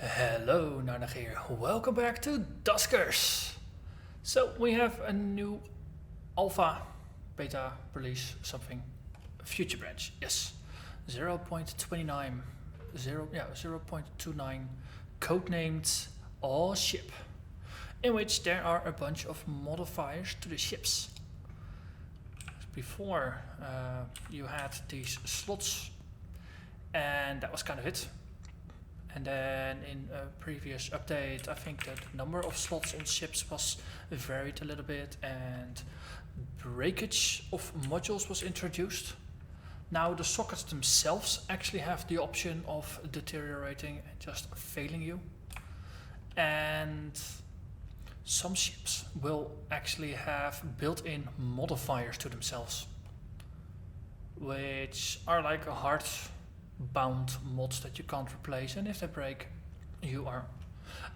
Hello, Narnach here. Welcome back to Duskers. So we have a new alpha, beta release, something, future branch. Yes, 0.29, codenamed all ship, in which there are a bunch of modifiers to the ships. Before you had these slots, and that was kind of it. And then in a previous update, I think that the number of slots on ships was varied a little bit and breakage of modules was introduced. Now the sockets themselves actually have the option of deteriorating and just failing you. And some ships will actually have built-in modifiers to themselves, which are like a hard bound mods that you can't replace, and if they break you are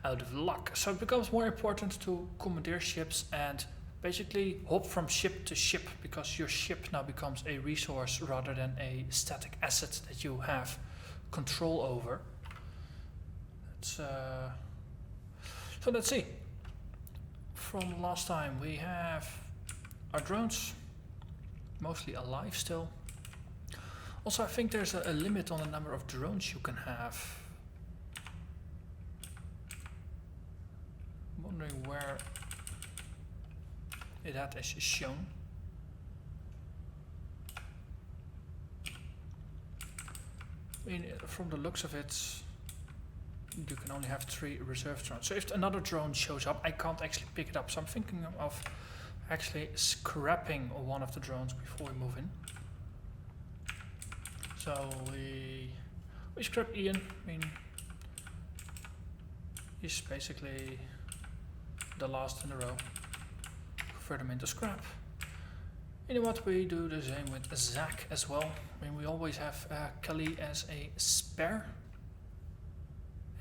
out of luck. So it becomes more important to commandeer ships and basically hop from ship to ship, because your ship now becomes a resource rather than a static asset that you have control over. So let's see. From last time we have our drones, mostly alive still. Also, I think there's a limit on the number of drones you can have. I'm wondering where that is shown. I mean, from the looks of it, you can only have 3 reserve drones. So if another drone shows up, I can't actually pick it up. So I'm thinking of actually scrapping one of the drones before we move in. So we scrap Ian. I mean, he's basically the last in a row. Convert him into scrap. You know what? We do the same with Zach as well. I mean, we always have Kelly as a spare,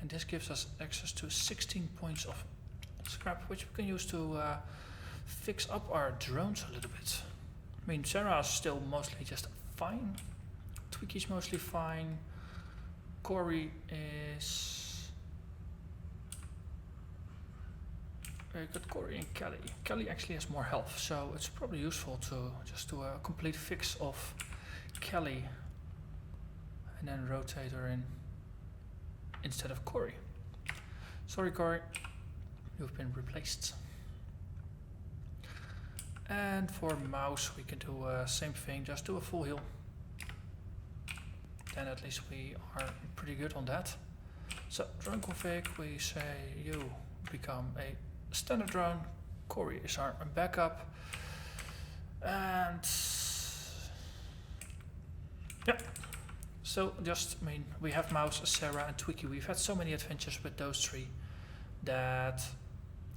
and this gives us access to 16 points of scrap, which we can use to fix up our drones a little bit. I mean, Sarah's still mostly just fine. Tweaky's mostly fine. Corey is... Very good, Corey and Kelly. Kelly actually has more health, so it's probably useful to just do a complete fix of Kelly and then rotate her in instead of Corey. Sorry, Corey, you've been replaced. And for mouse we can do same thing, just do a full heal. Then at least we are pretty good on that. So drone config, we say you become a standard drone. Corey is our backup. And yeah. So just, I mean, we have Mouse, Sarah and Tweaky. We've had so many adventures with those 3 that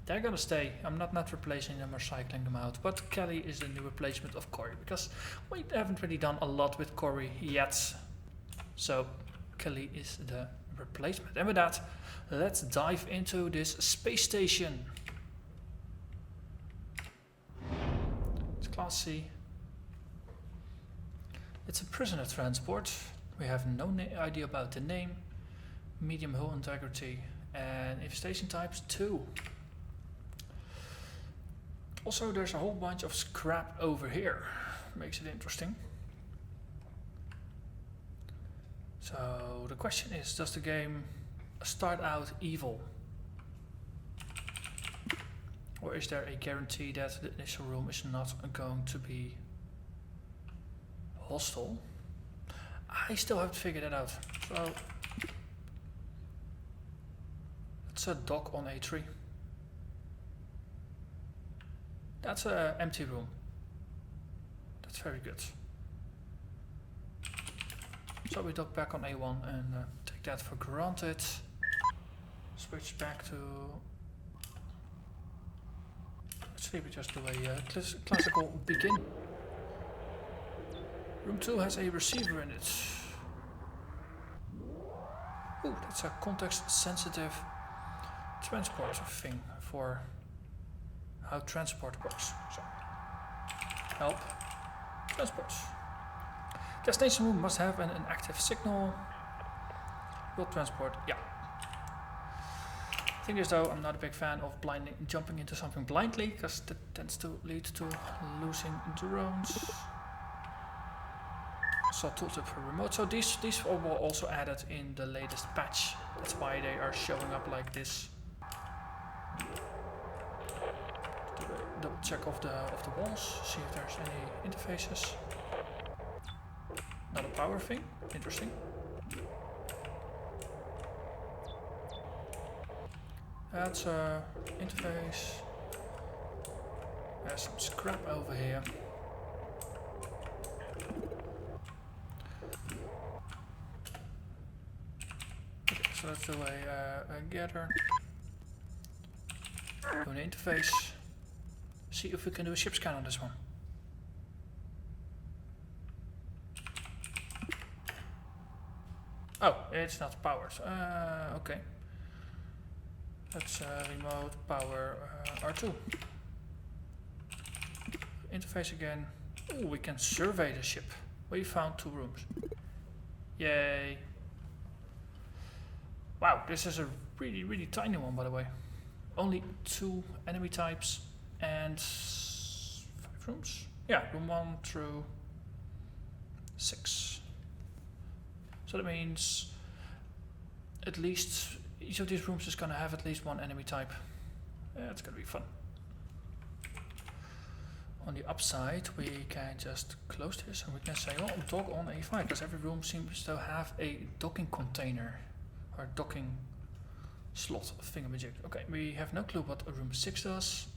they're gonna stay. I'm not replacing them or cycling them out. But Kelly is the new replacement of Corey, because we haven't really done a lot with Corey yet. So Kelly is the replacement. And with that, let's dive into this space station. It's Class C. It's a prisoner transport. We have no idea about the name. Medium hull integrity. And infestation types 2. Also, there's a whole bunch of scrap over here. Makes it interesting. So the question is, does the game start out evil? Or is there a guarantee that the initial room is not going to be hostile? I still haven't figured that out. So it's a dock on A3. That's an empty room. That's very good. So we dock back on A1 and take that for granted. Switch back to... Let's see, we just do a classical begin. Room 2 has a receiver in it. Ooh, that's a context-sensitive transport thing for how transport works. So, help, transport. Destination room must have an active signal. Will transport, yeah. Thing is though, I'm not a big fan of jumping into something blindly, because that tends to lead to losing drones. So tooltip for remote. So these were also added in the latest patch. That's why they are showing up like this. Do a double check of the walls, see if there's any interfaces. Not a power thing. Interesting. That's a interface. There's some scrap over here. Okay, so let's do a gather. Do an interface. See if we can do a ship scan on this one. Oh, it's not powered. Okay. That's remote power R2. Interface again. Ooh, we can survey the ship. We found 2 rooms. Yay. Wow, this is a really tiny one, by the way. Only 2 enemy types and 5 rooms. Yeah, room 1 through 6. So that means at least each of these rooms is going to have at least 1 enemy type. Yeah, it's going to be fun. On the upside, we can just close this and we can say, well, dock on A5, because every room seems to have a docking container or docking slot thingamajig. Okay, we have no clue what room 6 does.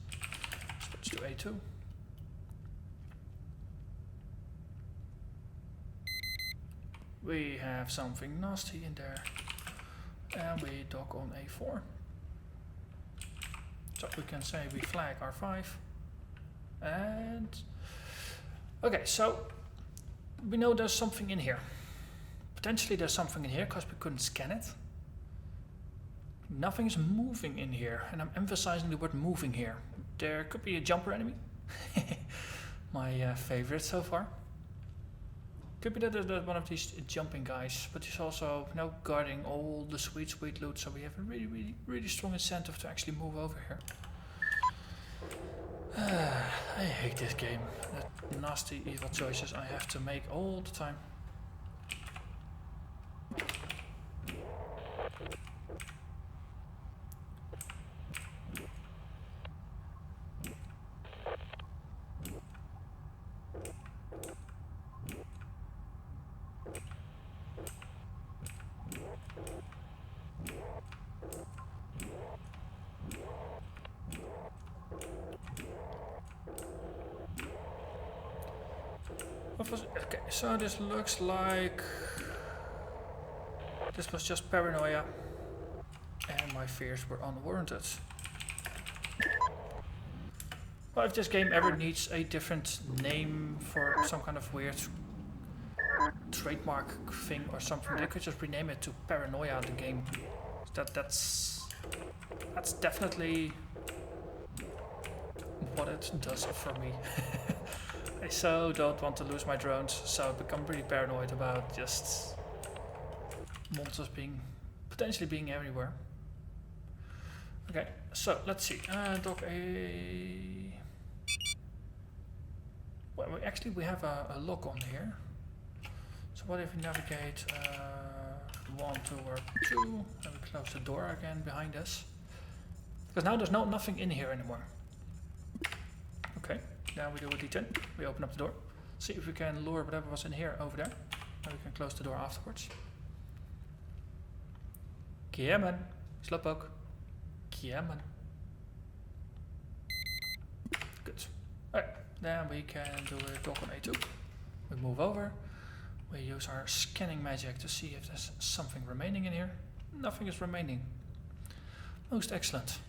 Switch to A2. We have something nasty in there. And we dock on A4. So we can say we flag R5. And okay, so we know there's something in here. Potentially there's something in here because we couldn't scan it. Nothing is moving in here, and I'm emphasizing the word moving here. There could be a jumper enemy. My favorite so far. Could be that one of these jumping guys, but he's also guarding all the sweet loot, so we have a really strong incentive to actually move over here. I hate this game. The nasty evil choices I have to make all the time. Okay, so this looks like this was just paranoia and my fears were unwarranted. Well, if this game ever needs a different name for some kind of weird trademark thing or something, they could just rename it to Paranoia the game. That's definitely what it does for me. I so don't want to lose my drones, so I become pretty paranoid about just monsters potentially being everywhere. Okay, so let's see. Dock a. Well, we have a lock on here. So what if we navigate 1, 2, or 2, and we close the door again behind us? Because now there's nothing in here anymore. Okay. Now we do a D10, we open up the door, see if we can lure whatever was in here over there, and we can close the door afterwards. Yeah man, slowpoke. Yeah man. Good. Alright, then we can do a dock on A2. We move over, we use our scanning magic to see if there's something remaining in here. Nothing is remaining. Most excellent.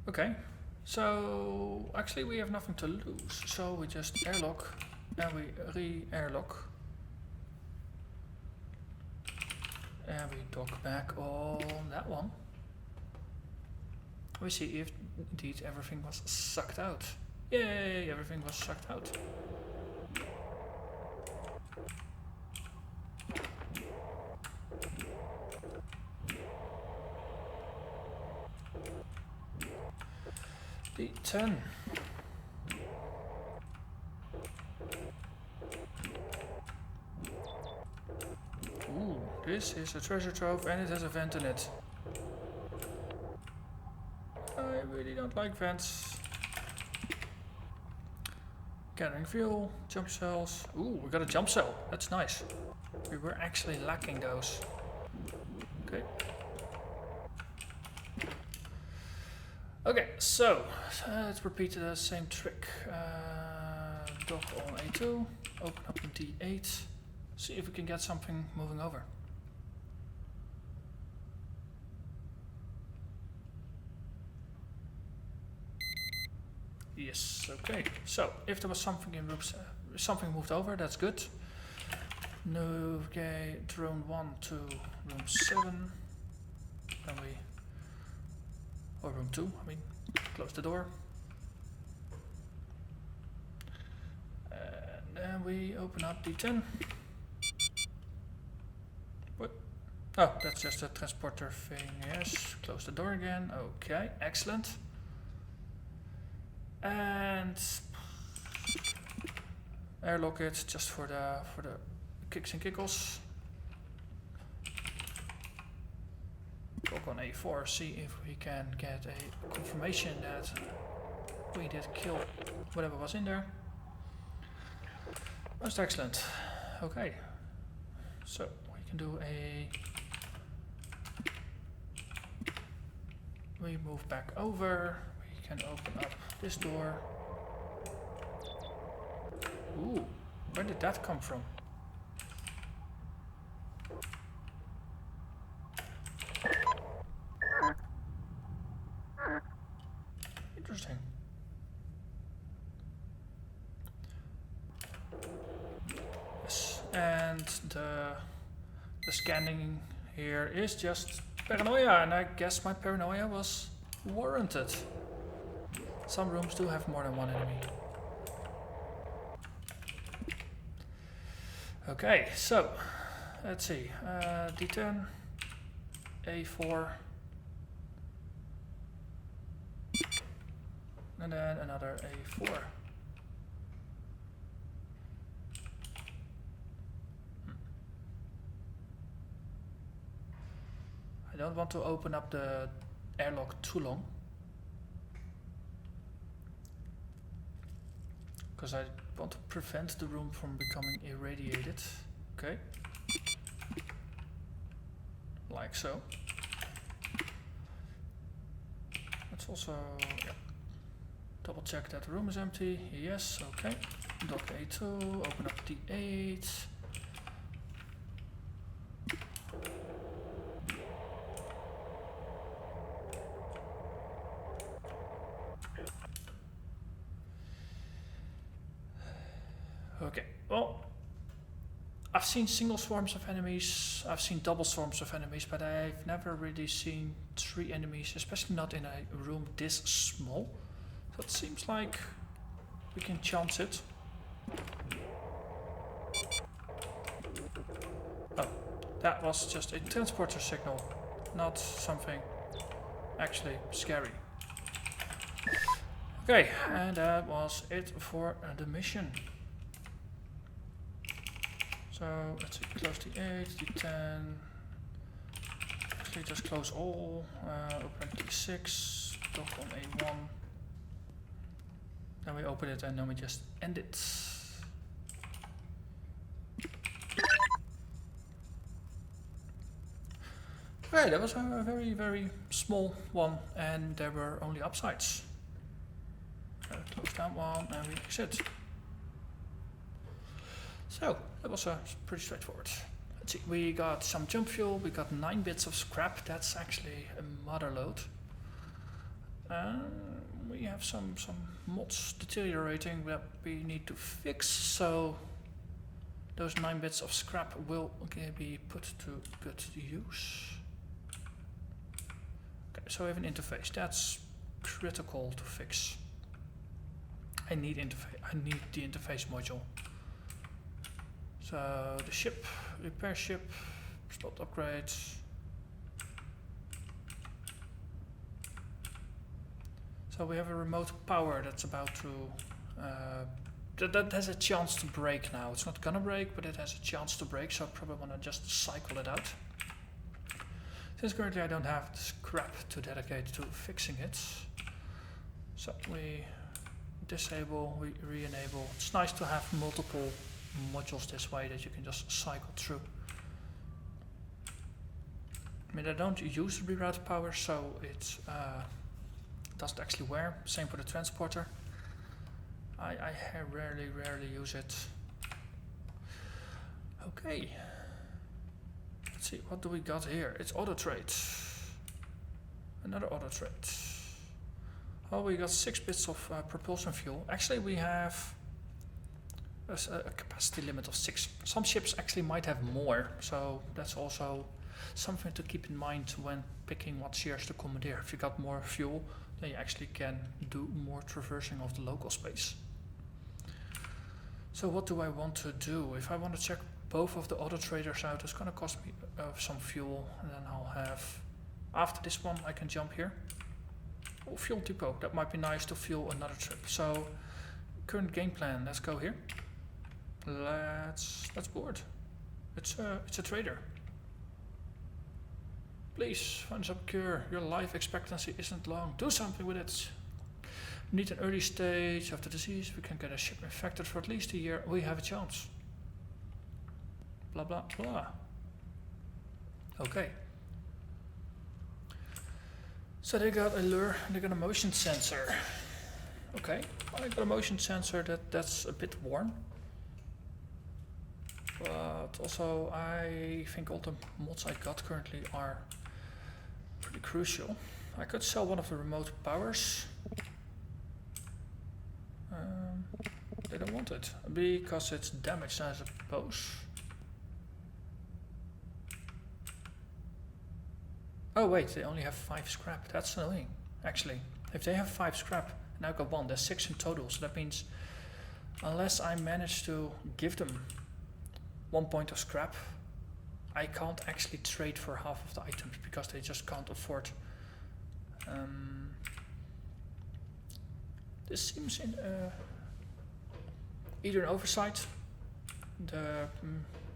Okay. So actually we have nothing to lose, so we just airlock and we re-airlock and we dock back on that one. We see if indeed everything was sucked out. Yay, everything was sucked out. D10. Ooh, this is a treasure trove and it has a vent in it. I really don't like vents. Gathering fuel, jump cells. Ooh, we got a jump cell. That's nice. We were actually lacking those. Okay. Okay, so let's repeat the same trick. Dock on A2, open up in D8, see if we can get something moving over. Yes, okay. So if there was something in rooms, something moved over, that's good. Navigate drone 1 to room 7. Then we, or room 2, I mean, close the door. And then we open up D10. What? Oh, that's just a transporter thing, yes. Close the door again, okay, excellent. And airlock it just for the kicks and giggles. Click on A4, see if we can get a confirmation that we did kill whatever was in there. Most excellent. Okay, so we can do we move back over. We can open up this door. Ooh, where did that come from? Interesting. Yes, and the scanning here is just paranoia, and I guess my paranoia was warranted. Some rooms do have more than one enemy. Okay, so let's see. D10, A4, and then another A4. I don't want to open up the airlock too long, because I want to prevent the room from becoming irradiated. Okay. Like so. Let's also double check that the room is empty. Yes, okay. Dock A2, open up D8. Okay, well, I've seen single swarms of enemies, I've seen double swarms of enemies, but I've never really seen 3 enemies, especially not in a room this small. So it seems like we can chance it. Oh, that was just a transporter signal, not something actually scary. Okay, and that was it for the mission. So let's see, close D8, D10, actually just close all, open D6, dock on A1, then we open it and then we just end it. Okay, that was a very, very small one and there were only upsides. Close down one and we exit. So, that was pretty straightforward. Let's see, we got some jump fuel, we got 9 bits of scrap, that's actually a mother load. We have some mods deteriorating that we need to fix, so those 9 bits of scrap will be put to good use. Okay, so we have an interface, that's critical to fix. I need the interface module. So the ship, repair ship, slot upgrades. So So we have a remote power that's about to, that has a chance to break now. It's not gonna break, but it has a chance to break, so I probably wanna just cycle it out. Since currently I don't have the scrap to dedicate to fixing it. So we disable, we re-enable. It's nice to have multiple modules this way that you can just cycle through. I mean, I don't use the reroute power, so it doesn't actually wear. Same for the transporter. I rarely use it. Okay. Let's see, what do we got here? It's auto trade. Another auto trade. Oh, we got 6 bits of propulsion fuel. Actually, we have a capacity limit of 6. Some ships actually might have more, so that's also something to keep in mind when picking what shares to commandeer. If you got more fuel, then you actually can do more traversing of the local space. So what do I want to do? If I want to check both of the auto traders out, it's going to cost me some fuel, and then I'll have, after this one, I can jump here. Oh, fuel depot, that might be nice to fuel another trip. So, current game plan, let's go here. Let's board. It's a trader. Please, find some cure. Your life expectancy isn't long. Do something with it. We need an early stage of the disease. We can get a ship infected for at least a year. We have a chance. Blah, blah, blah. Okay. So they got a lure, they got a motion sensor. Okay, I got a motion sensor that's a bit worn. But also I think all the mods I got currently are pretty crucial. I could sell one of the remote powers. They don't want it because it's damaged, I suppose. Oh wait, they only have 5 scrap. That's annoying, actually. If they have 5 scrap and I got 1, there's 6 in total. So that means unless I manage to give them 1 point of scrap, I can't actually trade for half of the items because they just can't afford. This seems in either an oversight.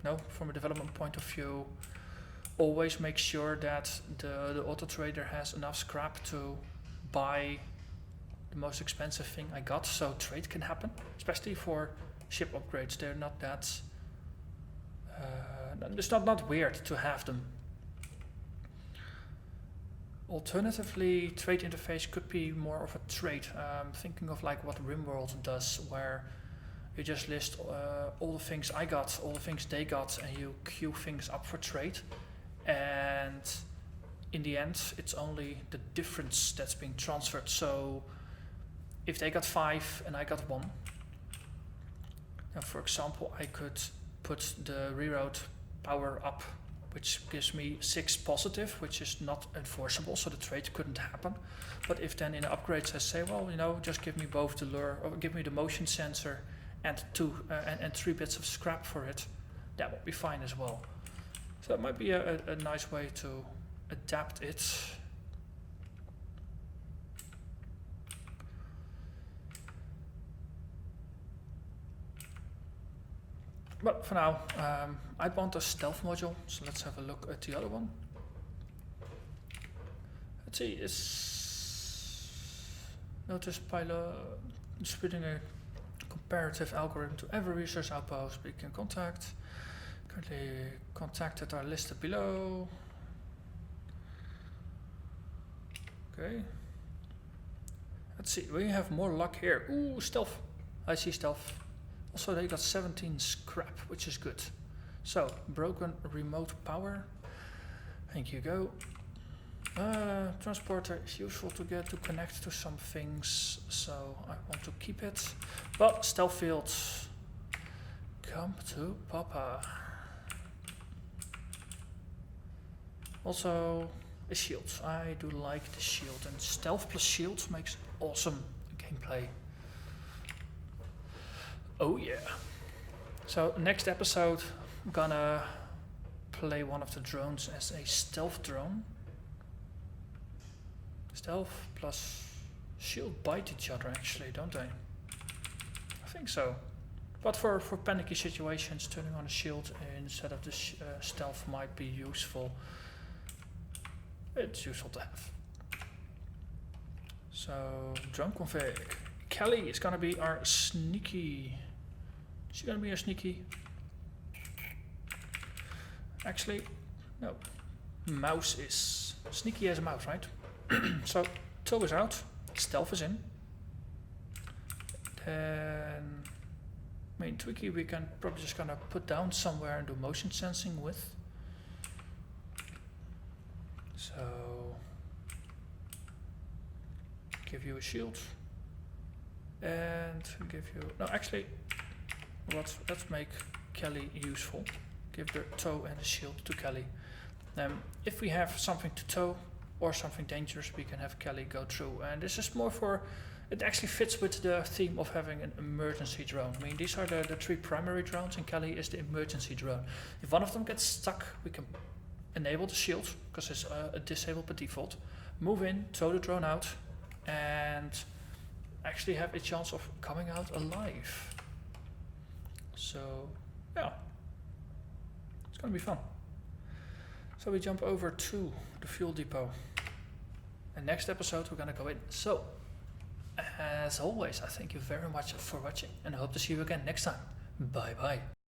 No, from a development point of view, always make sure that the auto trader has enough scrap to buy the most expensive thing I got, so trade can happen, especially for ship upgrades. They're not that it's not weird to have them. Alternatively, trade interface could be more of a trade. Thinking of like what RimWorld does, where you just list all the things I got, all the things they got, and you queue things up for trade. And in the end, it's only the difference that's being transferred. So if they got 5 and I got 1, now for example, I could put the reroute power up, which gives me 6 positive, which is not enforceable, so the trade couldn't happen. But if then in the upgrades I say, well, you know, just give me both the lure, or give me the motion sensor and 3 bits of scrap for it, that would be fine as well. So that might be a nice way to adapt it. But for now, I want a stealth module, so let's have a look at the other one. Let's see, it's notice pilot splitting a comparative algorithm to every research outpost we can contact. Currently contacted are listed below. Okay. Let's see, we have more luck here. Ooh, stealth. I see stealth. Also, they got 17 scrap, which is good. So, broken remote power. Thank you, go. Transporter is useful to get to connect to some things, so I want to keep it. But stealth field, come to Papa. Also, a shield. I do like the shield, and stealth plus shield makes awesome gameplay. Oh yeah. So next episode, I'm gonna play one of the drones as a stealth drone. Stealth plus shield bite each other actually, don't they? I think so. But for panicky situations, turning on a shield instead of the stealth might be useful. It's useful to have. So, drone config. Kelly is gonna be our sneaky. Is she gonna be our sneaky? Actually, no. Mouse is sneaky as a mouse, right? So, tow is out, stealth is in. Then, main Twiki we can probably just gonna put down somewhere and do motion sensing with. So, give you a shield. And give you, no actually, let's make Kelly useful. Give the tow and the shield to Kelly. If we have something to tow or something dangerous, we can have Kelly go through. And this is more for, it actually fits with the theme of having an emergency drone. I mean, these are the three primary drones and Kelly is the emergency drone. If one of them gets stuck, we can enable the shield, because it's disabled by default. Move in, tow the drone out, and actually have a chance of coming out alive. So, yeah. It's gonna be fun. So we jump over to the fuel depot. And next episode we're gonna go in. So, as always, I thank you very much for watching and I hope to see you again next time. Bye bye.